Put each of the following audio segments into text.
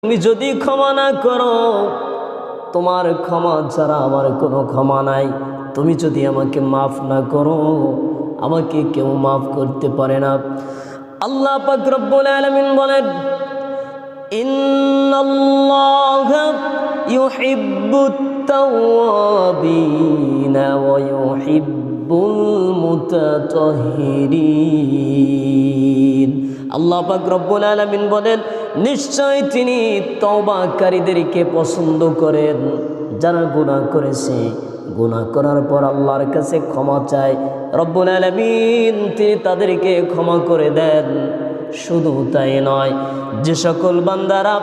তুমি যদি ক্ষমা না করো, তোমার ক্ষমা ছাড়া আমার কোনো ক্ষমা নাই। তুমি যদি আমাকে মাফ না করো, আমাকে কেউ মাফ করতে পারে না। আল্লাহ পাক রব্বুল আলামিন বলেন, ইন্নাল্লাহা ইউহিব্বুত তাওয়াবিনা ওয়া ইউহিব্বুল মুতাতাহহিরিন। আল্লাহ পাক রব্বুল আলামিন বলেন, নিশ্চয় তিনি তওবাকারীদেরকে পছন্দ করেন, যারা গুনাহ করেছে, গুনাহ করার পর আল্লাহর কাছে ক্ষমা চায়, রব্বুল আলামিন তিনি তাদেরকে ক্ষমা করে দেন। শুধু তাই নয়, যে সকল বান্দারা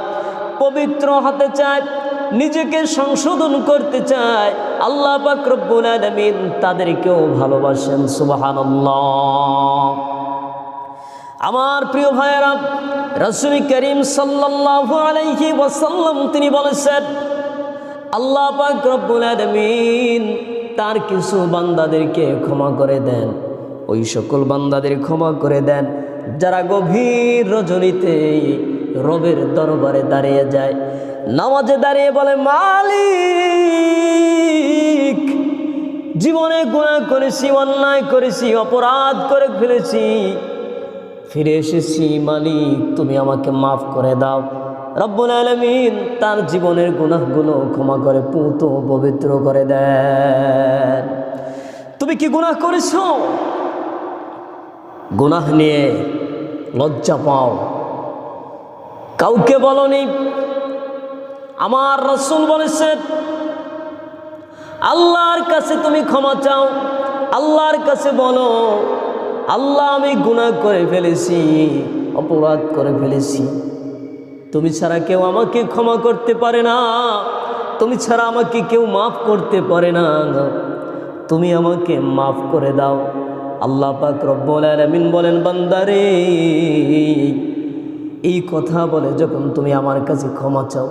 পবিত্র হতে চায়, নিজেকে সংশোধন করতে চায়, আল্লাহ পাক রব্বুল আলামিন তাদেরকেও ভালোবাসেন। সুবহানাল্লাহ। আমার প্রিয় ভাইয়েরা, রাসূল করিম সাল্লাল্লাহু আলাইহি ওয়াসাল্লাম তিনি বলেছেন, আল্লাহ পাক রব্বুল আলামিন তার কিছু বান্দাদেরকে ক্ষমা করে দেন। ওই সকল বান্দাদের ক্ষমা করে দেন যারা গভীর রজনীতে রবের দরবারে দাঁড়িয়ে যায়, নামাজে দাঁড়িয়ে বলে, মালিক, জীবনে গুনাহ করেছি, অন্যায় করেছি, অপরাধ করে ফেলেছি, ফিরে এসেছি, মালিক তুমি আমাকে মাফ করে দাও। রব্বুল আলামিন তার জীবনের গুনাহগুলো ক্ষমা করে পুত পবিত্র করে দেন। তুমি কি গুনাহ করেছো? গুনাহ নিয়ে লজ্জা পাও, কাউকে বলনি। আমার রাসূল বলেছেন, আল্লাহর কাছে তুমি ক্ষমা চাও, আল্লাহর কাছে বলো, আল্লাহ আমি গুনাহ করে ফেলেছি, অপরাধ করে ফেলেছি, তুমি ছাড়া কেউ আমাকে ক্ষমা করতে পারে না, তুমি ছাড়া আমাকে কেউ মাফ করতে পারে না, তুমি আমাকে মাফ করে দাও। আল্লাহ পাক রব্বুল আলামিন বলেন, বান্দারে, এই কথা বলে যখন তুমি আমার কাছে ক্ষমা চাও,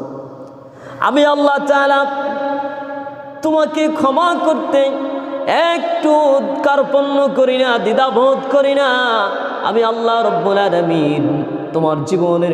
আমি আল্লাহ তাআলা তোমাকে ক্ষমা করতে একটু কার্পণ্য করি না, দ্বিধাবোধ করি না। আমি আল্লাহ রব্বুল আলামিন তোমার জীবনের